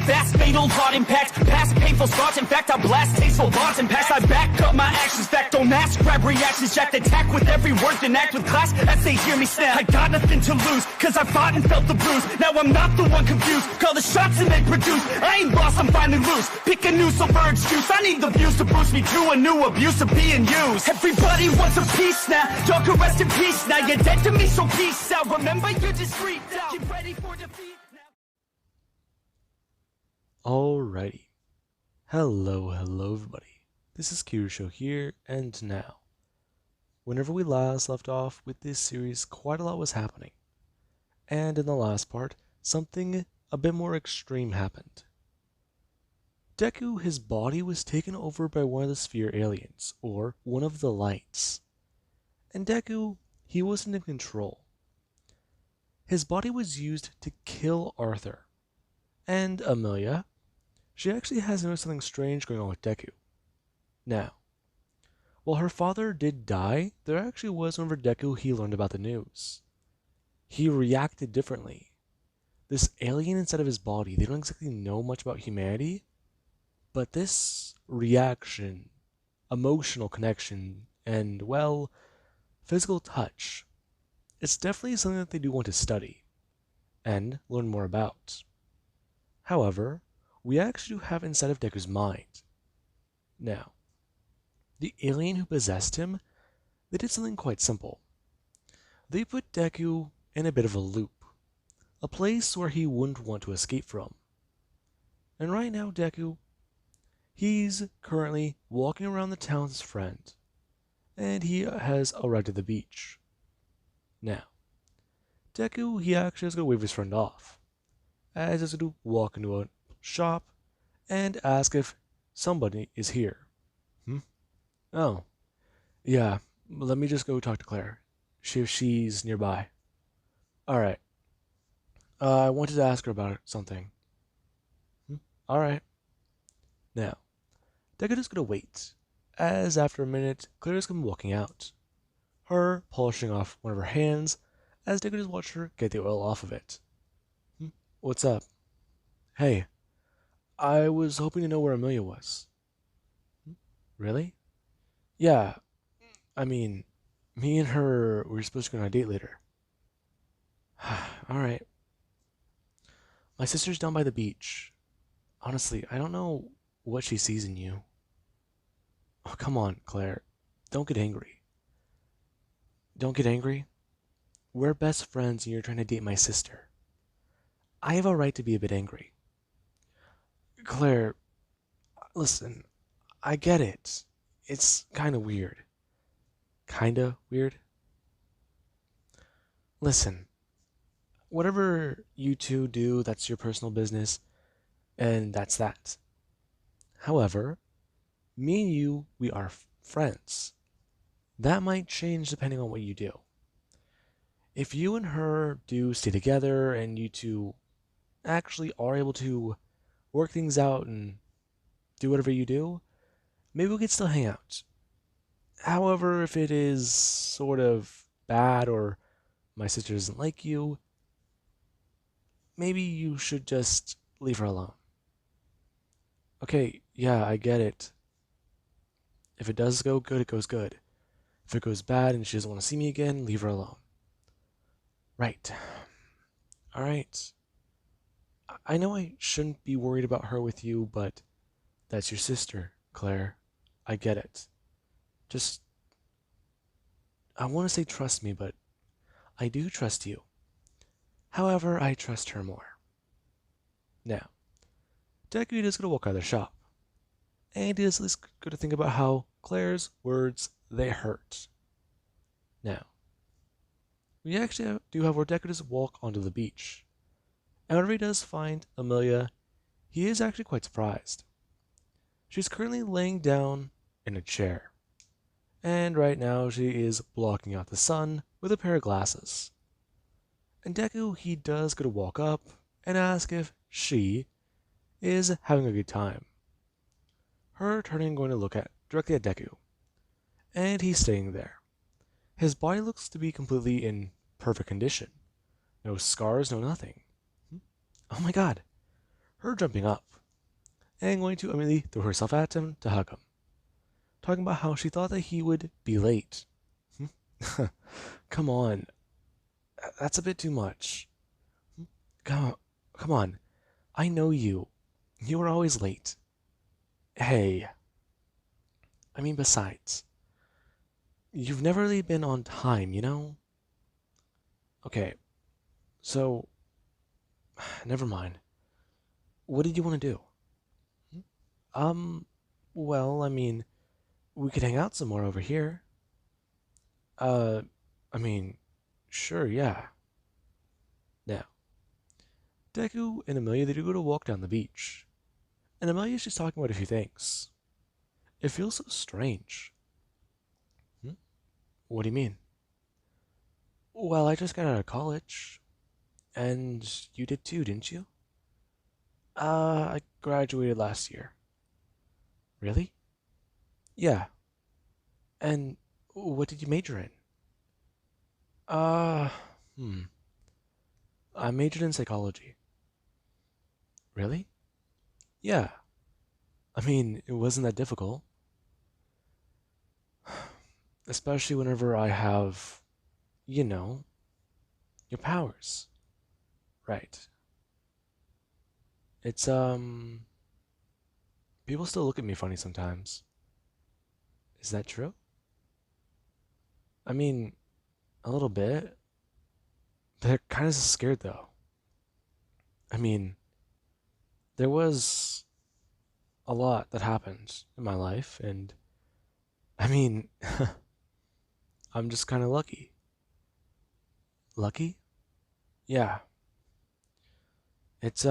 fast, fatal heart impact. Past painful scars, in fact, I blast tasteful thoughts and past. I back up my actions, fact, don't ask, grab reactions, jacked, attack with every word, then act with class as they hear me snap. I got nothing to lose, cause I fought and felt the bruise. Now I'm not the one confused, call the shots and they produce. I ain't lost, I'm finally loose, pick a new silver excuse. I need the views to boost me to a new abuse of being used. Everybody wants a piece now, y'all can rest in peace now. You're dead to me, so peace out. Remember, you're discreet now. Get ready for defeat now. Alrighty. Hello everybody. This is Kirusho here, and now, whenever we last left off with this series, quite a lot was happening. And in the last part, something a bit more extreme happened. Deku, his body was taken over by one of the sphere aliens, or one of the lights. And Deku, he wasn't in control. His body was used to kill Arthur. And Amelia, she actually has noticed something strange going on with Deku. Now, while her father did die, there actually was whenever Deku he learned about the news. He reacted differently. This alien inside of his body, they don't exactly know much about humanity, but this reaction, emotional connection, and, well, physical touch, it's definitely something that they do want to study and learn more about. However, we actually do have inside of Deku's mind. Now, the alien who possessed him, they did something quite simple. They put Deku in a bit of a loop, a place where he wouldn't want to escape from. And right now, Deku, he's currently walking around the town with his friend, and he has arrived at the beach. Now, Deku, he actually has to go wave his friend off, as he's going to walk into a shop and ask if somebody is here. Oh, yeah, let me just go talk to Claire, see if she's nearby. Alright, I wanted to ask her about something. Alright. Now, Deku is going to wait, as after a minute, Claire is come walking out, her polishing off one of her hands, as Deku just watched her get the oil off of it. What's up? Hey, I was hoping to know where Amelia was. Really? Yeah, I mean, me and her were supposed to go on a date later. Alright. My sister's down by the beach. Honestly, I don't know what she sees in you. Oh, come on, Claire. Don't get angry. Don't get angry? We're best friends and you're trying to date my sister. I have a right to be a bit angry. Claire, listen, I get it. It's kinda weird. Kinda weird? Listen, whatever you two do, that's your personal business, and that's that. However, me and you, we are friends. That might change depending on what you do. If you and her do stay together and you two actually are able to work things out and do whatever you do, maybe we could still hang out. However, if it is sort of bad or my sister doesn't like you, maybe you should just leave her alone. Okay, yeah, I get it. If it does go good, it goes good. If it goes bad and she doesn't want to see me again, leave her alone. Right. Alright. I know I shouldn't be worried about her with you, but that's your sister, Claire. I get it. Just, I want to say trust me, but I do trust you. However, I trust her more. Now, Deku is going to walk out of the shop, and he is at least going to think about how Claire's words, they hurt. Now, we actually do have where Deku does walk onto the beach. And whenever he does find Amelia, he is actually quite surprised. She's currently laying down in a chair. And right now she is blocking out the sun with a pair of glasses. And Deku, he does go to walk up and ask if she is having a good time. Her turning and going to look directly at Deku. And he's staying there. His body looks to be completely in perfect condition. No scars, no nothing. Oh my god. her jumping up and going to immediately throw herself at him to hug him, talking about how she thought that he would be late. Come on, that's a bit too much. Come, come on, I know you. You were always late. Hey, I mean, besides, you've never really been on time, you know? Okay, so, never mind. What did you want to do? Um, well, I mean, we could hang out some more over here. Uh, I mean, sure, yeah. Now, Deku and Amelia, they do go to walk down the beach. And Amelia's just talking about a few things. It feels so strange. Hmm? What do you mean? Well, I just got out of college. And you did too, didn't you? I graduated last year. Really? Yeah. And what did you major in? Uh, hmm. I majored in psychology. Really? Yeah. I mean, it wasn't that difficult. Especially whenever I have, you know, your powers. Right. It's, people still look at me funny sometimes. Is that true? I mean, a little bit. They're kind of scared though. I mean, there was a lot that happened in my life, and I mean, I'm just kind of lucky. Lucky? Yeah. It's,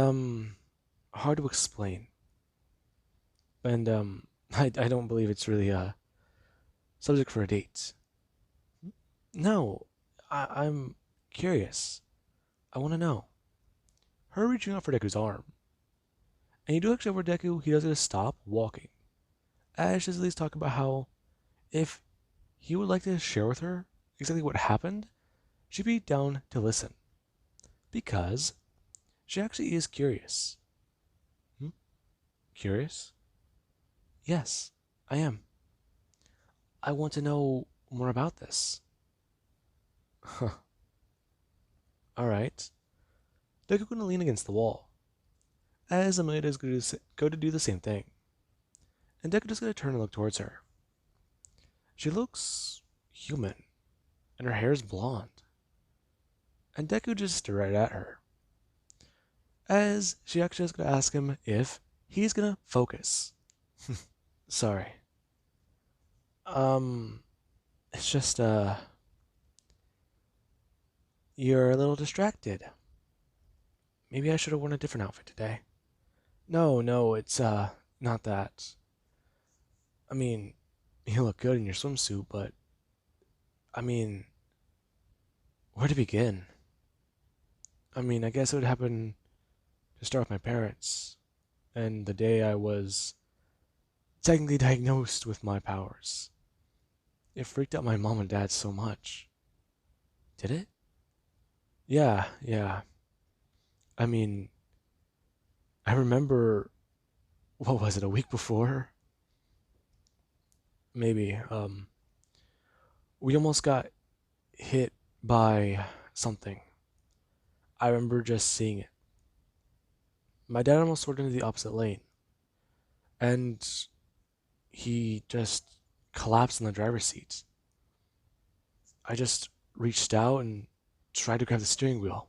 hard to explain. And, I don't believe it's really a subject for a date. No, I'm curious. I want to know. Her reaching out for Deku's arm. And you do actually over Deku, he does just stop walking. As she's at least talking about how if he would like to share with her exactly what happened, she'd be down to listen. Because she actually is curious. Hmm? Curious? Yes, I am. I want to know more about this. Huh. Alright. Deku gonna lean against the wall. As Amelia is going to go to do the same thing. And Deku just gonna turn and look towards her. She looks human, and her hair is blonde. And Deku just stared right at her. As she actually is gonna ask him if he's gonna focus. Sorry. Um, it's just, you're a little distracted. Maybe I should have worn a different outfit today. No, it's, not that. I mean, you look good in your swimsuit, but, I mean, where to begin? I mean, I guess it would happen to start with my parents, and the day I was technically diagnosed with my powers. It freaked out my mom and dad so much. Did it? Yeah. I mean, I remember, what was it, a week before? Maybe. We almost got hit by something. I remember just seeing it. My dad almost swerved into the opposite lane, and he just collapsed in the driver's seat. I just reached out and tried to grab the steering wheel.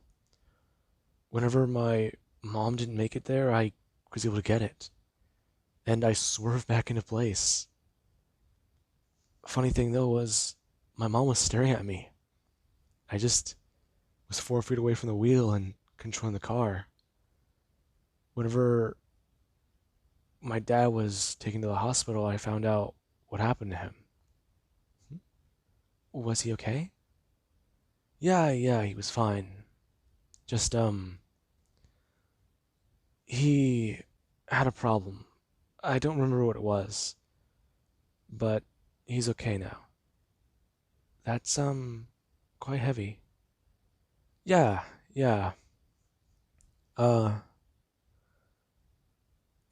Whenever my mom didn't make it there, I was able to get it. And I swerved back into place. Funny thing though was my mom was staring at me. I just was 4 feet away from the wheel and controlling the car. Whenever my dad was taken to the hospital, I found out what happened to him. Was he okay? Yeah, he was fine. Just, he had a problem. I don't remember what it was, but he's okay now. That's, quite heavy. Yeah. Uh,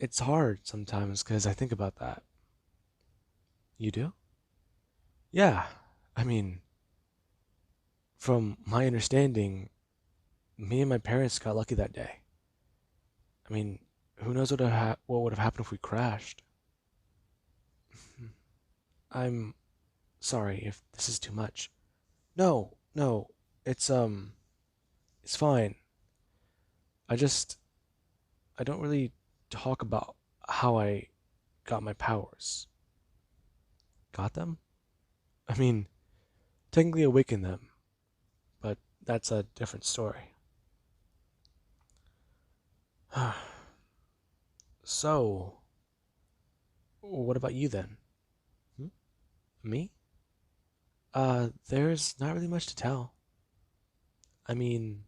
It's hard sometimes because I think about that. You do? Yeah. I mean, from my understanding, me and my parents got lucky that day. I mean, who knows what would have happened if we crashed? I'm sorry if this is too much. No, no, it's it's fine. I just I don't really talk about how I got my powers. Got them? I mean, technically awakened them, but that's a different story. So, what about you then? Hmm? Me? There's not really much to tell. I mean,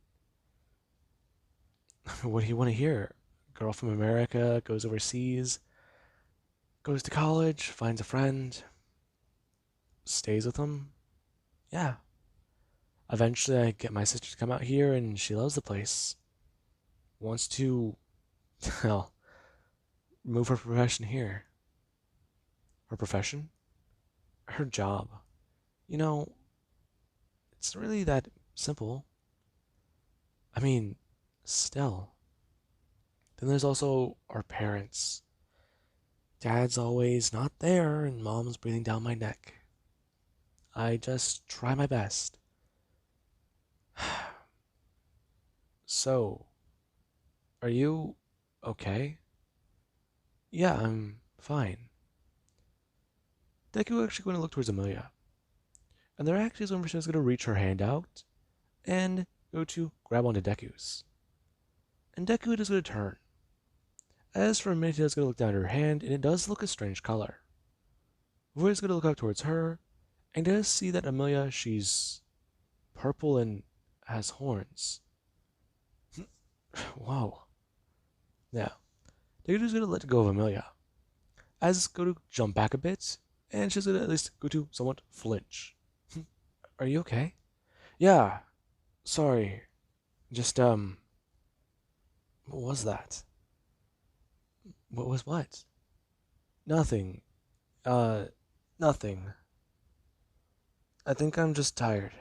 what do you want to hear? Girl from America goes overseas, goes to college, finds a friend, stays with him. Yeah. Eventually, I get my sister to come out here, and she loves the place. Wants to, well, move her profession here. Her profession? Her job. You know, it's really that simple. I mean, still. Then there's also our parents. Dad's always not there, and mom's breathing down my neck. I just try my best. So, are you okay? Yeah, I'm fine. Deku actually going to look towards Amelia, and there actually is when she's going to reach her hand out and go to grab onto Deku's. And Deku is going to turn. As for a minute, he's going to look down at her hand, and it does look a strange color. Before he's going to look up towards her, and does see that Amelia, she's purple and has horns. Whoa. Now, Deku's going to let go of Amelia. As it's going to jump back a bit, and she's going to at least go to somewhat flinch. Are you okay? Yeah, sorry. Just, what was that? What was what? Nothing. Uh, nothing. I think I'm just tired.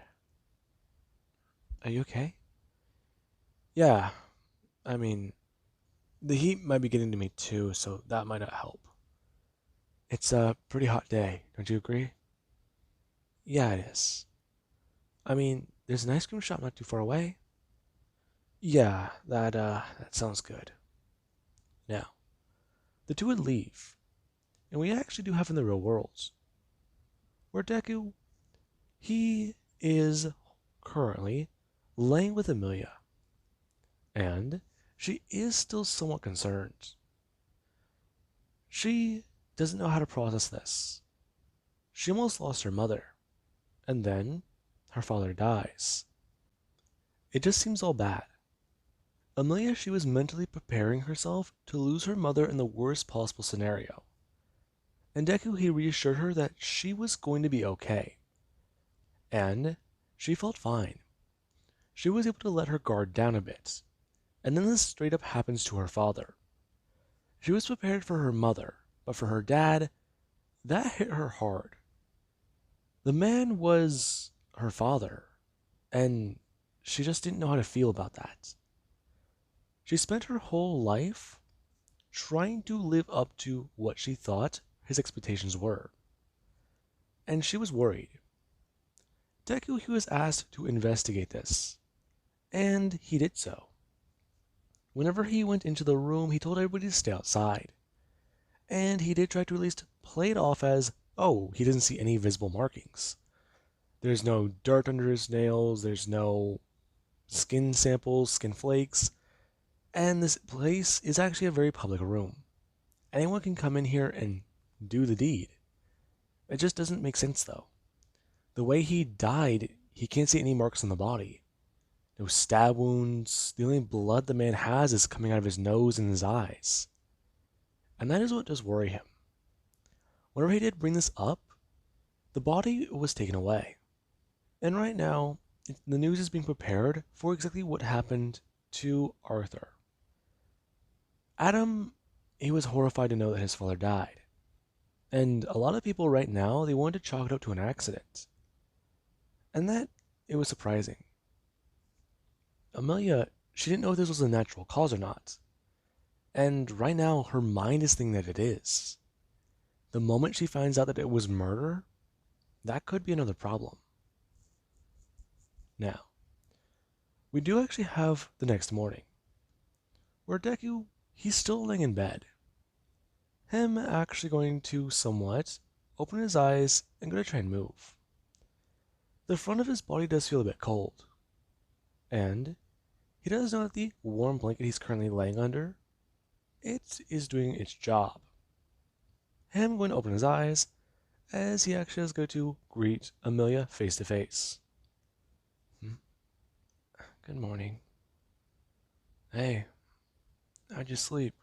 Are you okay? Yeah, I mean, the heat might be getting to me too, so that might not help. It's a pretty hot day, don't you agree? Yeah, it is. I mean, there's an ice cream shop not too far away. Yeah, that sounds good. Now, the two would leave, and we actually do have in the real world, where Deku, he is currently laying with Amelia, and she is still somewhat concerned. She doesn't know how to process this. She almost lost her mother, and then her father dies. It just seems all bad. Amelia, she was mentally preparing herself to lose her mother in the worst possible scenario. And Deku, he reassured her that she was going to be okay. And she felt fine. She was able to let her guard down a bit. And then this straight up happens to her father. She was prepared for her mother, but for her dad, that hit her hard. The man was her father, and she just didn't know how to feel about that. She spent her whole life trying to live up to what she thought his expectations were, and she was worried. Deku, he was asked to investigate this, and he did so. Whenever he went into the room, he told everybody to stay outside, and he did try to at least play it off as, oh, he doesn't see any visible markings. There's no dirt under his nails, there's no skin samples, skin flakes, and this place is actually a very public room. Anyone can come in here and do the deed. It just doesn't make sense though. The way he died, he can't see any marks on the body. No stab wounds. The only blood the man has is coming out of his nose and his eyes. And that is what does worry him. Whenever he did bring this up, the body was taken away. And right now, the news is being prepared for exactly what happened to Arthur. Adam he was horrified to know that his father died. And a lot of people right now, they wanted to chalk it up to an accident. And that, it was surprising. Amelia, she didn't know if this was a natural cause or not. And right now, her mind is thinking that it is. The moment she finds out that it was murder, that could be another problem. Now, we do actually have the next morning, where Deku, he's still laying in bed. Him actually going to somewhat open his eyes and go to try and move. The front of his body does feel a bit cold, and he does know that the warm blanket he's currently laying under, it is doing its job. Him going to open his eyes as he actually does go to greet Amelia face to face. Good morning. Hey, how'd you sleep?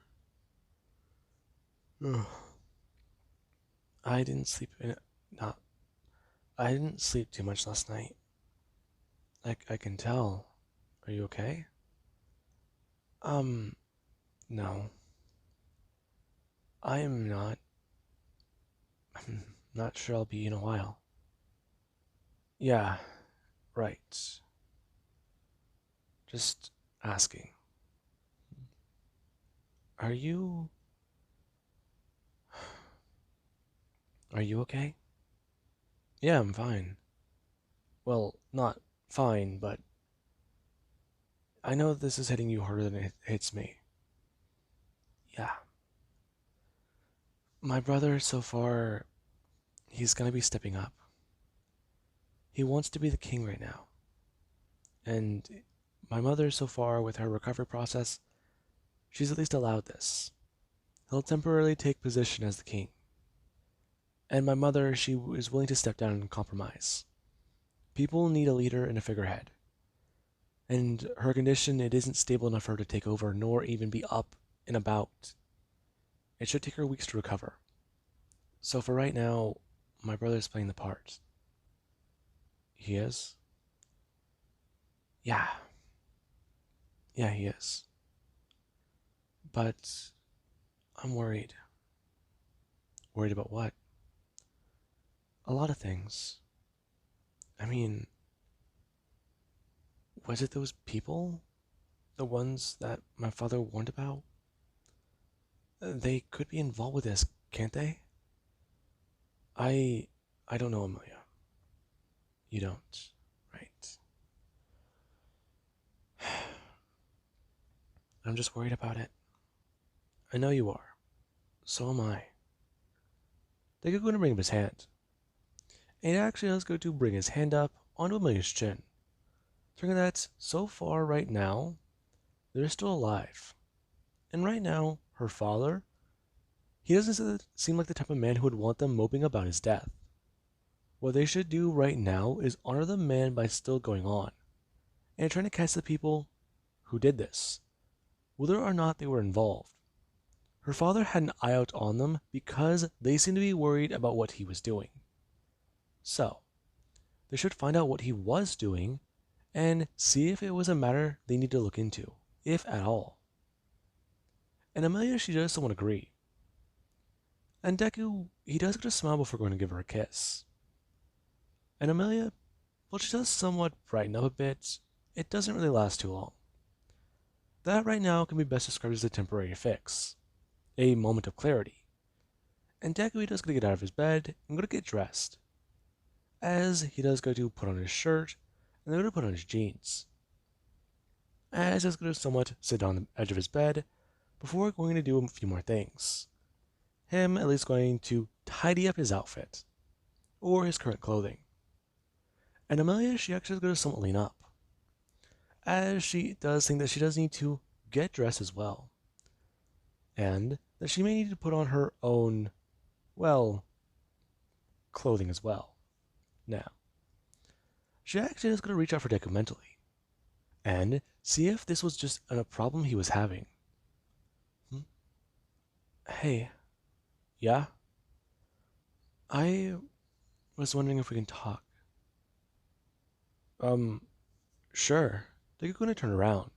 I didn't sleep in not I didn't sleep too much last night. I can tell. Are you okay? No. I am not. I'm not sure I'll be in a while. Yeah, right. Just asking. Are you are you okay? Yeah, I'm fine. Well, not fine, but I know this is hitting you harder than it hits me. Yeah. My brother, so far, he's gonna be stepping up. He wants to be the king right now. And my mother, so far, with her recovery process, she's at least allowed this. He'll temporarily take position as the king. And my mother, she is willing to step down and compromise. People need a leader and a figurehead. And her condition, it isn't stable enough for her to take over, nor even be up and about. It should take her weeks to recover. So for right now, my brother's playing the part. He is? Yeah. Yeah, he is. But I'm worried. Worried about what? A lot of things. I mean, was it those people? The ones that my father warned about? They could be involved with this, can't they? I I don't know, Amelia. You don't, right? I'm just worried about it. I know you are. So am I. They could go to bring up his hand. And he actually does go to bring his hand up onto Amelia's chin. Turning that, so far right now, they're still alive. And right now, her father, he doesn't seem like the type of man who would want them moping about his death. What they should do right now is honor the man by still going on, and trying to catch the people who did this, whether or not they were involved. Her father had an eye out on them because they seemed to be worried about what he was doing. So, they should find out what he was doing and see if it was a matter they need to look into, if at all. And Amelia, she does somewhat agree. And Deku, he does get a smile before going to give her a kiss. And Amelia, well, she does somewhat brighten up a bit. It doesn't really last too long. That right now can be best described as a temporary fix, a moment of clarity. And Deku, he does go to get out of his bed and go to get dressed, as he does go to put on his shirt and then go to put on his jeans. As he's going to somewhat sit on the edge of his bed before going to do a few more things. Him at least going to tidy up his outfit, or his current clothing. And Amelia, she actually is going to somewhat lean up, as she does think that she does need to get dressed as well, and that she may need to put on her own, well, clothing as well. Now, she actually is going to reach out for Deku mentally, and see if this was just a problem he was having. Hey, yeah? I was wondering if we can talk. Sure. Deku going to turn around,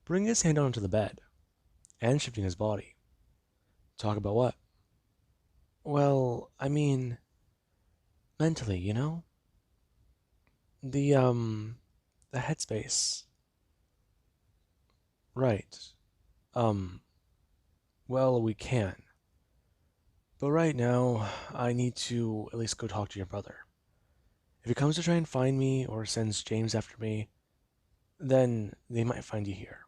bring his hand onto the bed, and shifting his body. Talk about what? Well, I mean, mentally, you know? The, the headspace. Right. Um, well, we can. But right now, I need to at least go talk to your brother. If he comes to try and find me or sends James after me, then they might find you here.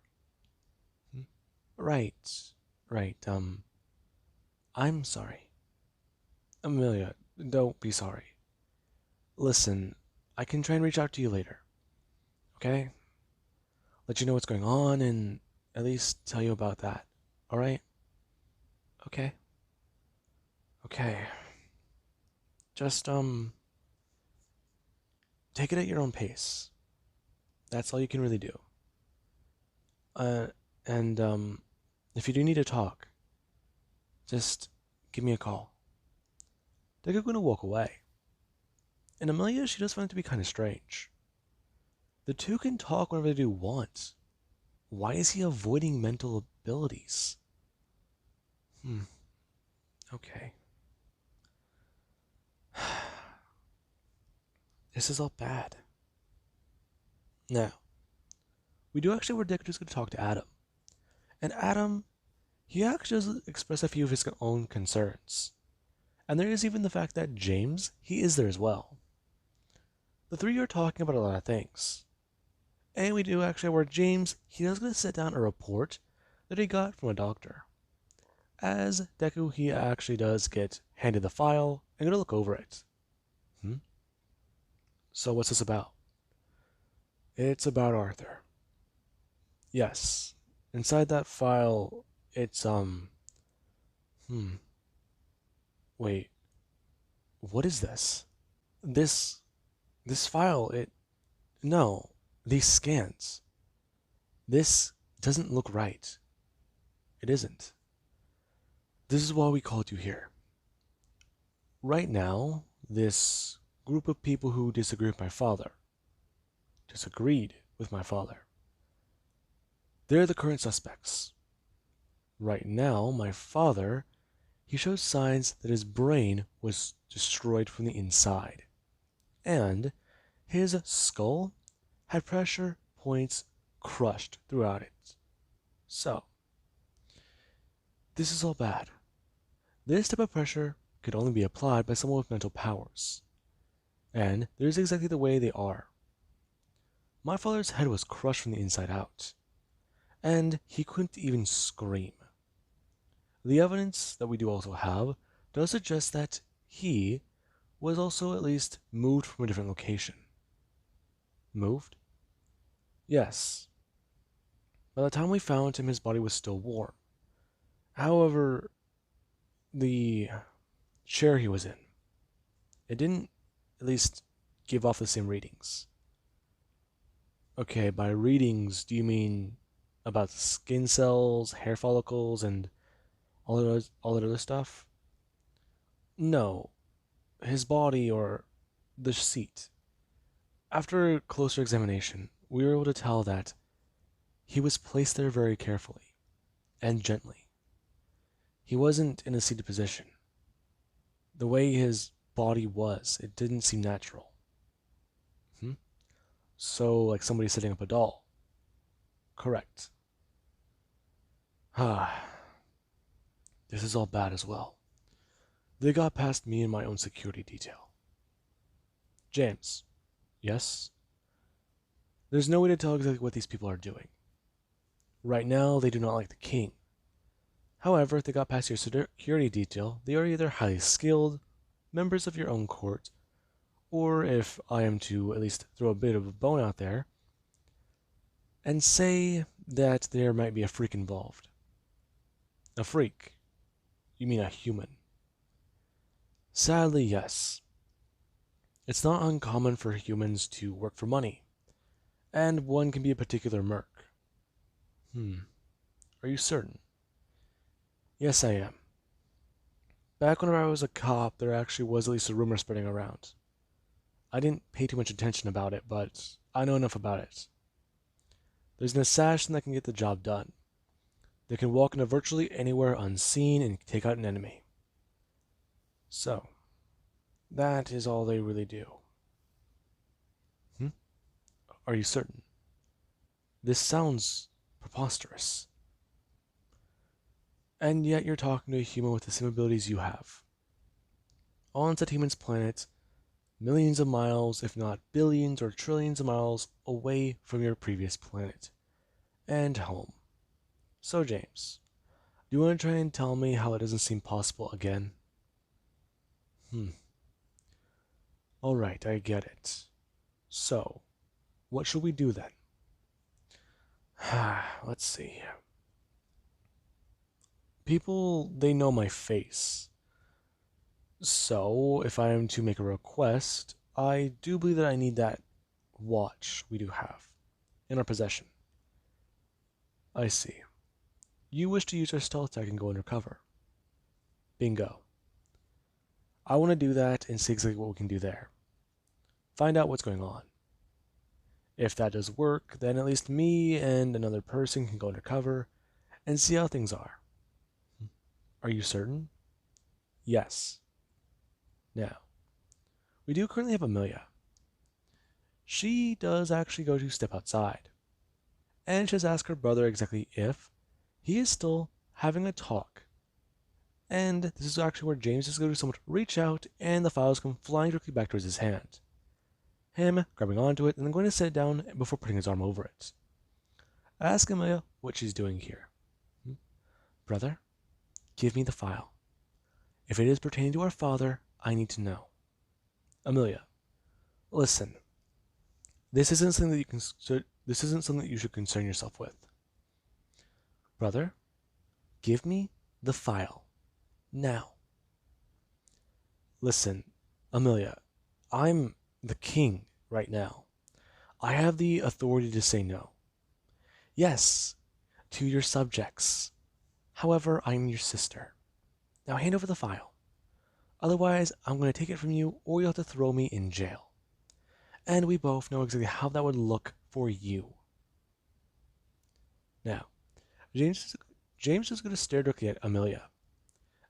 Hmm? Right. Right. I'm sorry. Amelia, don't be sorry. Listen, I can try and reach out to you later, okay? Let you know what's going on and at least tell you about that. Alright? Okay? Okay. Just, take it at your own pace. That's all you can really do. Uh, and, if you do need to talk, just give me a call. They're gonna walk away. And Amelia, she does find it to be kind of strange. The two can talk whenever they do want. Why is he avoiding mental abilities? Hmm, okay. This is all bad. Now, we do actually have Deku going to talk to Adam. And Adam, he actually does express a few of his own concerns. And there is even the fact that James, he is there as well. The three are talking about a lot of things. And we do actually have where James, he does going to set down a report that he got from a doctor. As Deku, he actually does get handed the file and gonna look over it. Hmm? So what's this about? It's about Arthur. Yes. Inside that file, it's wait. What is this? This this file, it no, these scans. This doesn't look right. It isn't. This is why we called you here. Right now, this group of people who disagree with my father, disagreed with my father, they're the current suspects. Right now, my father, he shows signs that his brain was destroyed from the inside. And his skull had pressure points crushed throughout it. So, this is all bad. This type of pressure could only be applied by someone with mental powers. And there's exactly the way they are. My father's head was crushed from the inside out, and he couldn't even scream. The evidence that we do also have does suggest that he was also at least moved from a different location. Moved? Yes. By the time we found him, his body was still warm. However, the chair he was in, it didn't at least give off the same readings. Okay, by readings, do you mean about skin cells, hair follicles, and all that other stuff? No, his body or the seat. After closer examination, we were able to tell that he was placed there very carefully and gently. He wasn't in a seated position. The way his body was, it didn't seem natural. Hmm? So, like somebody setting up a doll. Correct. Ah, this is all bad as well. They got past me and my own security detail. James. Yes? There's no way to tell exactly what these people are doing. Right now, they do not like the king. However, if they got past your security detail, they are either highly skilled, members of your own court, or if I am to at least throw a bit of a bone out there, and say that there might be a freak involved. A freak? You mean a human? Sadly, yes. It's not uncommon for humans to work for money, and one can be a particular merc. Are you certain? Yes, I am. Back whenever I was a cop, there actually was at least a rumor spreading around. I didn't pay too much attention about it, but I know enough about it. There's an assassin that can get the job done. They can walk into virtually anywhere unseen and take out an enemy. So, that is all they really do. Hmm? Are you certain? This sounds preposterous. And yet you're talking to a human with the same abilities you have. On said human's planet, millions of miles, if not billions or trillions of miles away from your previous planet and home. So, James, do you want to try and tell me how it doesn't seem possible again? Alright, I get it. So, what should we do then? Let's see. People, they know my face. So, if I am to make a request, I do believe that I need that watch we do have in our possession. I see. You wish to use our stealth tech and go undercover. Bingo. I want to do that and see exactly what we can do there. Find out what's going on. If that does work, then at least me and another person can go undercover and see how things are. Are you certain? Yes. Now, we do currently have Amelia. She does actually go to step outside, and she has asked her brother exactly if he is still having a talk. And this is actually where James is going to somewhat reach out, and the files come flying directly back towards his hand. Him grabbing onto it and then going to sit down before putting his arm over it. Ask Amelia what she's doing here. Brother, give me the file. If it is pertaining to our father, I need to know. Amelia, listen. This isn't something that you should concern yourself with. Brother, give me the file. Now. Listen, Amelia, I'm the king right now. I have the authority to say no. Yes, to your subjects. However, I'm your sister. Now hand over the file. Otherwise, I'm going to take it from you, or you'll have to throw me in jail. And we both know exactly how that would look for you. Now, James is going to stare directly at Amelia.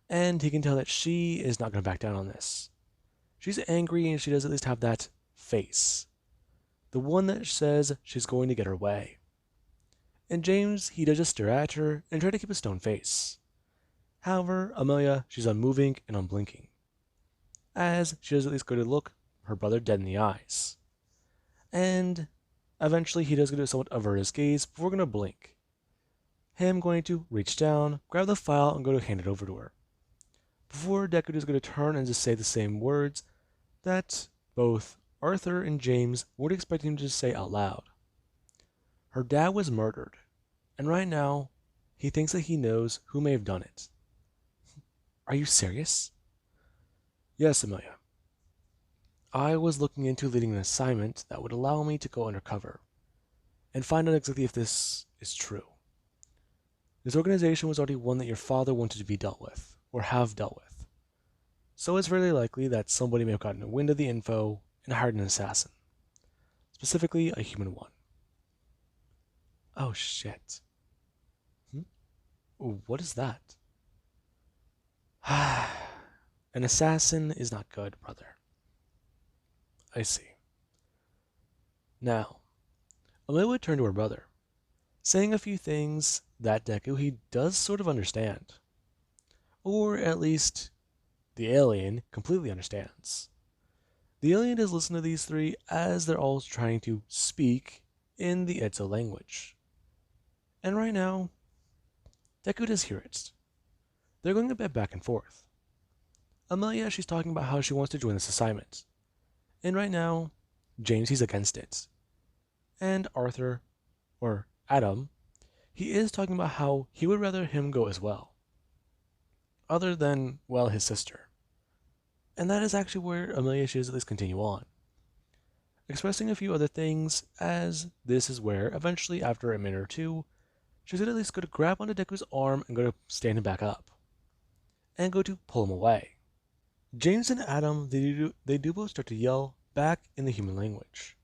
And he can tell that she is not going to back down on this. She's angry, and she does at least have that face. The one that says she's going to get her way. And James, he does just stare at her and try to keep a stone face. However, Amelia, she's unmoving and unblinking, as she does at least go to look her brother dead in the eyes. And eventually he does go to somewhat avert his gaze before going to blink. Him going to reach down, grab the file, and go to hand it over to her. Before Deku is going to turn and just say the same words that both Arthur and James would expect him to say out loud. Her dad was murdered, and right now, he thinks that he knows who may have done it. Are you serious? Yes, Amelia. I was looking into leading an assignment that would allow me to go undercover and find out exactly if this is true. This organization was already one that your father wanted to be dealt with, or have dealt with. So it's very likely that somebody may have gotten a wind of the info and hired an assassin. Specifically, a human one. Oh shit. What is that? An assassin is not good, brother. I see. Now, Amelia would turn to her brother, saying a few things that Deku he does sort of understand. Or at least, the alien completely understands. The alien has listened to these three as they're all trying to speak in the Edzo language. And right now, Deku does hear it. They're going a bit back and forth. Amelia, she's talking about how she wants to join this assignment. And right now, James, he's against it. And Arthur, or Adam, he is talking about how he would rather him go as well. Other than, well, his sister. And that is actually where Amelia should at least continue on. Expressing a few other things, as this is where, eventually, after a minute or two, she's at least going to grab onto Deku's arm and go to stand him back up. And go to pull him away. James and Adam, they do both start to yell back in the human language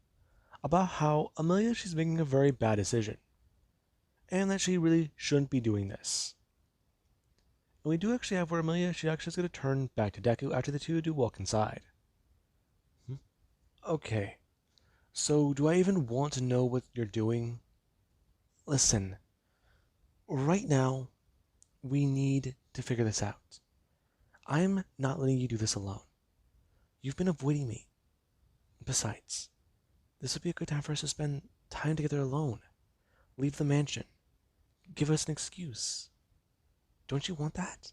about how Amelia, she's making a very bad decision. and that she really shouldn't be doing this. And we do actually have where Amelia, she actually is going to turn back to Deku after the two do walk inside. Okay, so do I even want to know what you're doing? Listen, right now, we need to figure this out. I'm not letting you do this alone. You've been avoiding me. Besides, this would be a good time for us to spend time together alone. Leave the mansion. Give us an excuse. Don't you want that?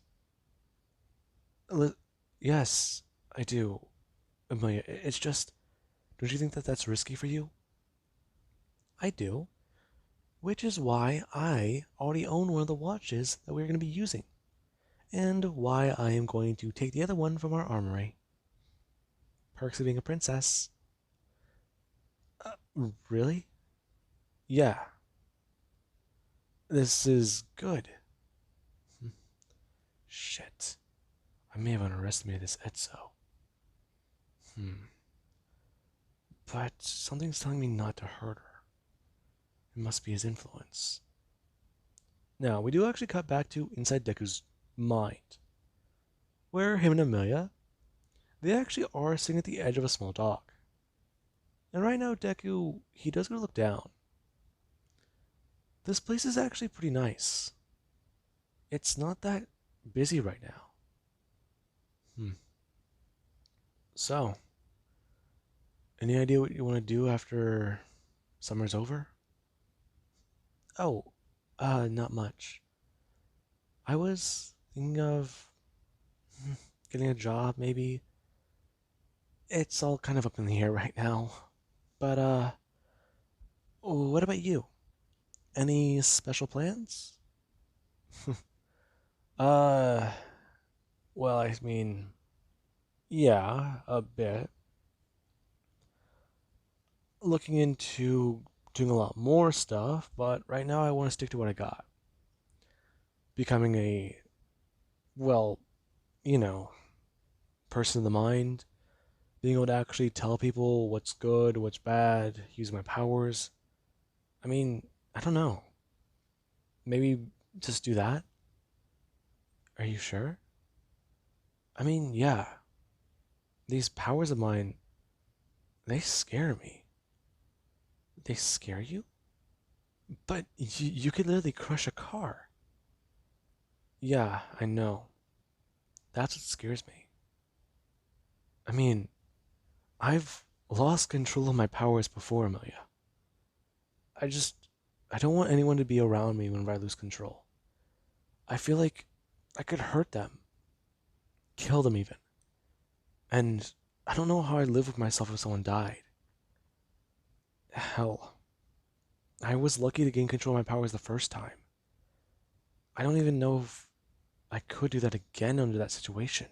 Yes, I do. Amelia, it's just, don't you think that that's risky for you? I do. Which is why I already own one of the watches that we're going to be using. And why I am going to take the other one from our armory. Perks of being a princess. Really? Yeah. This is good. Shit. I may have underestimated this Etso. But something's telling me not to hurt her. It must be his influence. Now, we do actually cut back to inside Deku's mind, where him and Amelia, they actually are sitting at the edge of a small dock. And right now, Deku, he does go to look down. This place is actually pretty nice. It's not that busy right now. So, any idea what you want to do after summer's over? Oh, not much. I was thinking of getting a job, maybe. It's all kind of up in the air right now. But, what about you? Any special plans? uh, well, I mean, yeah, a bit. Looking into doing a lot more stuff, but right now I want to stick to what I got. Becoming a, well, you know, person of the mind, being able to actually tell people what's good, what's bad, using my powers. I mean, I don't know. Maybe just do that? Are you sure? I mean, yeah. These powers of mine, they scare me. They scare you? But you could literally crush a car. Yeah, I know. That's what scares me. I mean, I've lost control of my powers before, Amelia. I just, I don't want anyone to be around me whenever I lose control. I feel like I could hurt them, kill them even. And I don't know how I'd live with myself if someone died. Hell, I was lucky to gain control of my powers the first time. I don't even know if I could do that again under that situation.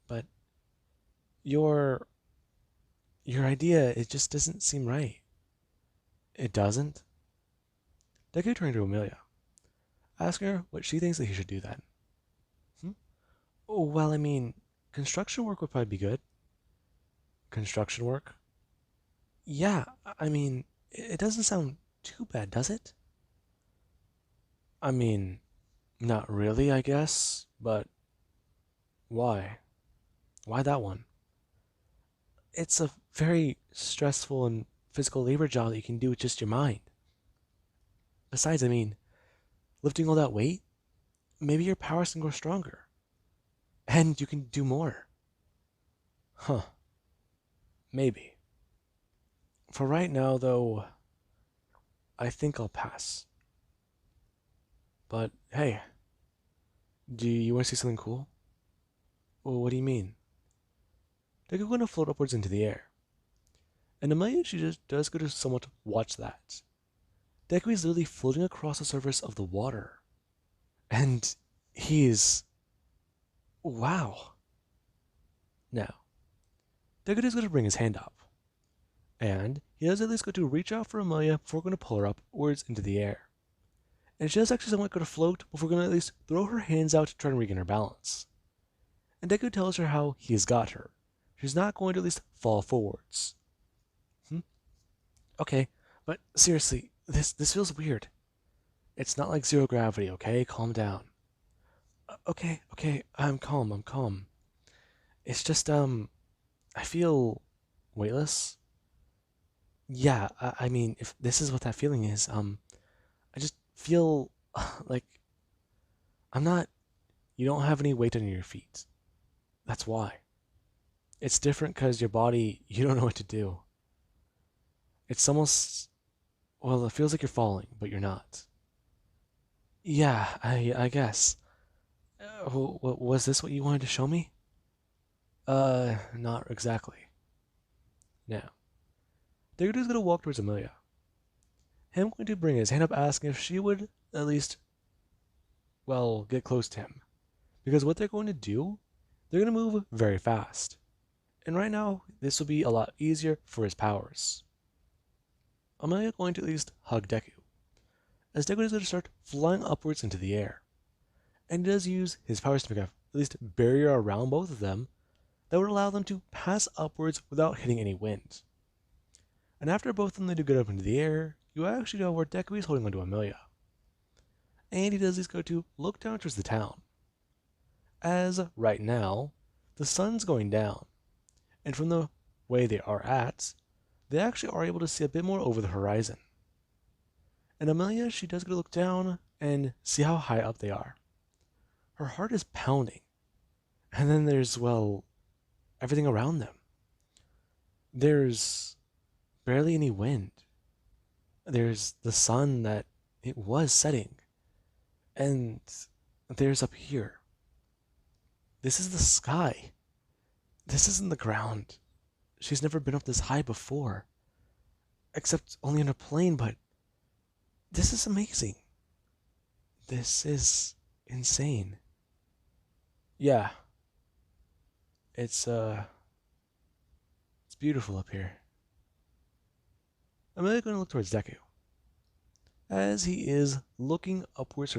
But your idea, it just doesn't seem right. It doesn't? Deku turned to Amelia. Ask her what she thinks that he should do then. Oh, well, I mean, construction work would probably be good. Construction work? Yeah, I mean, it doesn't sound too bad, does it? I mean, not really, I guess, but why? Why that one? It's a very stressful and physical labor job that you can do with just your mind. Besides, I mean, lifting all that weight, maybe your powers can grow stronger. And you can do more. Huh. Maybe. For right now, though, I think I'll pass. But hey, do you want to see something cool? Well, what do you mean? They're going to float upwards into the air. And Amelia, she just does go to somewhat watch that. Deku is literally floating across the surface of the water. And he's... wow. Now, Deku is going to bring his hand up. And he does at least go to reach out for Amelia before going to pull her upwards into the air. And she does actually somewhat go to float before going to at least throw her hands out to try and regain her balance. And Deku tells her how he has got her. She's not going to at least fall forwards. Okay, but seriously, This feels weird. It's not like zero gravity, okay? Calm down. Okay, I'm calm, I'm calm. It's just, I feel weightless. Yeah, I mean, if this is what that feeling is, I just feel like I'm not, you don't have any weight under your feet. That's why. It's different because your body, you don't know what to do. It's almost, well, it feels like you're falling, but you're not. Yeah, I guess. Was this what you wanted to show me? Not exactly. Now, Deguto's gonna walk towards Amelia. Him going to bring his hand up asking if she would at least, well, get close to him. Because what they're going to do, they're going to move very fast. And right now, this will be a lot easier for his powers. Amelia going to at least hug Deku, as Deku is going to start flying upwards into the air. And he does use his powers to make at least barrier around both of them that would allow them to pass upwards without hitting any wind. And after both of them do get up into the air, you actually know where Deku is holding onto Amelia. And he does go to look down towards the town. As right now, the sun's going down, and from the way they are at, they actually are able to see a bit more over the horizon. And Amelia, she does go to look down and see how high up they are. Her heart is pounding. And then there's, well, everything around them. There's barely any wind. There's the sun that it was setting. And there's up here. This is the sky. This isn't the ground. She's never been up this high before. Except only in a plane, but this is amazing. This is insane. Yeah. It's beautiful up here. I'm really going to look towards Deku, as he is looking upwards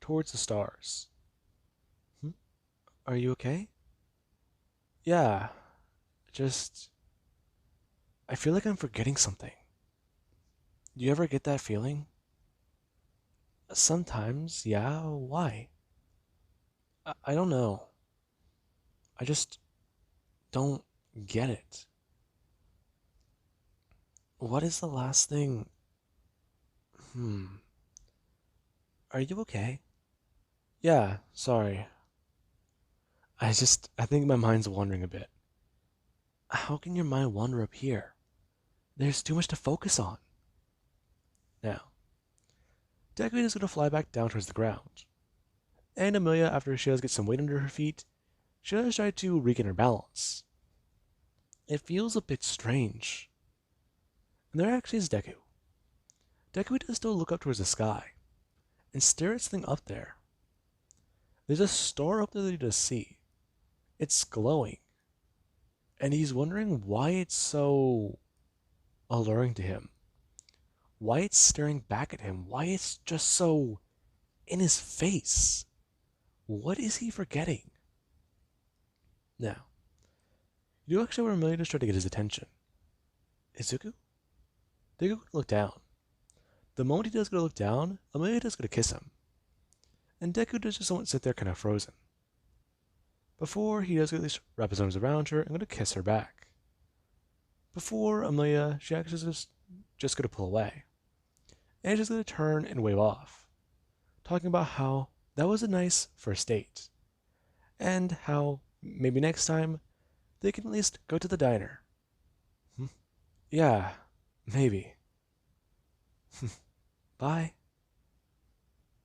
towards the stars. Are you okay? Yeah, just, I feel like I'm forgetting something. Do you ever get that feeling? Sometimes, yeah, why? I don't know. I just don't get it. What is the last thing? Are you okay? Yeah, sorry. I think my mind's wandering a bit. How can your mind wander up here? There's too much to focus on. Now, Deku is going to fly back down towards the ground. And Amelia, after she does get some weight under her feet, she does try to regain her balance. It feels a bit strange. And there actually is Deku. Deku does still look up towards the sky and stare at something up there. There's a star up there that he does see. It's glowing. And he's wondering why it's so alluring to him. Why it's staring back at him. Why it's just so in his face. What is he forgetting? Now, you do actually have Amelia to try to get his attention. Izuku? Deku look down. The moment he does go to look down, Amelia does go to kiss him. And Deku does just sit there kind of frozen. Before he does at least wrap his arms around her and go to kiss her back. Before Amelia, she actually just going to pull away. And she's going to turn and wave off, talking about how that was a nice first date. And how maybe next time they can at least go to the diner. Yeah, maybe. Bye.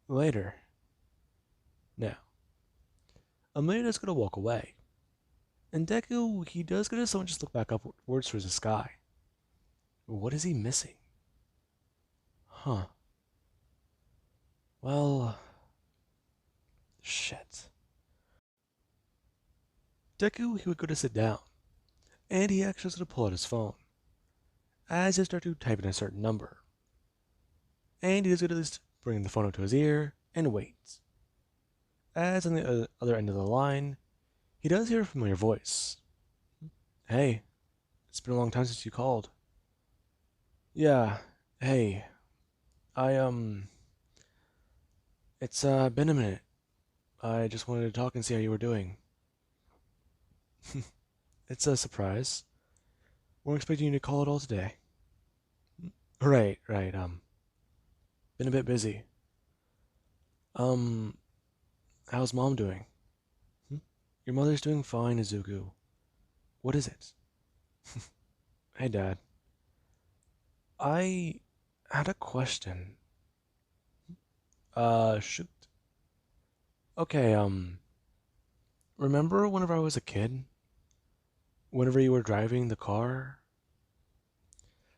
Later. Now, Amelia is going to walk away. And Deku, he does go to someone just look back upwards towards the sky. What is he missing? Huh. Well, shit. Deku, he would go to sit down. And he actually is going to pull out his phone. As he starts to type in a certain number. And he is going to just bring the phone up to his ear and wait. As on the other end of the line, he does hear a familiar voice. Hey, it's been a long time since you called. Yeah, hey, I, it's, been a minute. I just wanted to talk and see how you were doing. It's a surprise. Weren't expecting you to call at all today. Right, right, been a bit busy. Um, how's mom doing? Hmm? Your mother's doing fine, Izuku. What is it? Hey, Dad. I had a question. Shoot. Okay, remember whenever I was a kid? Whenever you were driving the car?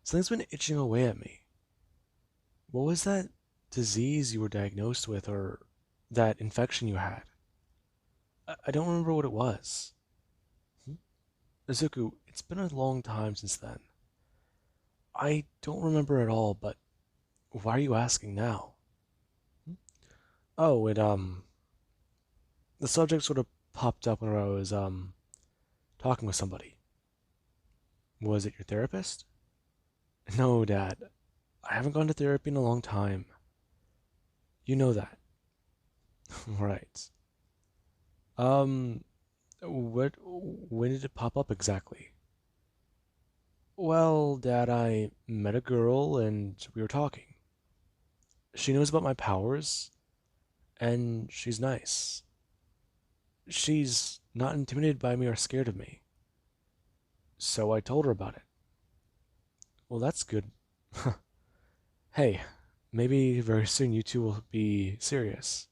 Something's been itching away at me. What was that disease you were diagnosed with, or that infection you had? I don't remember what it was. Hmm? Izuku, it's been a long time since then. I don't remember at all, but why are you asking now? Hmm? Oh, the subject sort of popped up whenever I was, talking with somebody. Was it your therapist? No, Dad. I haven't gone to therapy in a long time. You know that. Right. Um, when did it pop up exactly? Well, Dad, I met a girl and we were talking. She knows about my powers, and she's nice. She's not intimidated by me or scared of me. So I told her about it. Well, that's good. Hey, maybe very soon you two will be serious.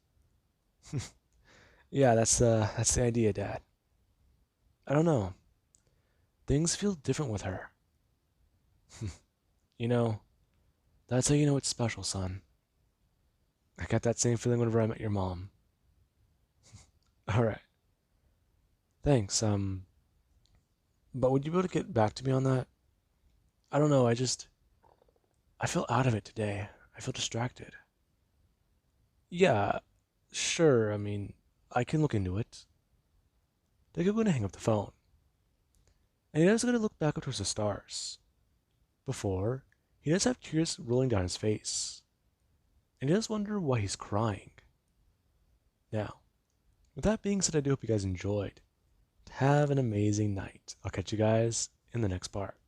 Yeah, that's the idea, Dad. I don't know. Things feel different with her. You know, that's how you know it's special, son. I got that same feeling whenever I met your mom. All right. Thanks. But would you be able to get back to me on that? I don't know, I feel out of it today. I feel distracted. Yeah, sure. I mean, I can look into it. They're going to hang up the phone. And he does going to look back up towards the stars. Before, he does have tears rolling down his face. And he does wonder why he's crying. Now, with that being said, I do hope you guys enjoyed. Have an amazing night. I'll catch you guys in the next part.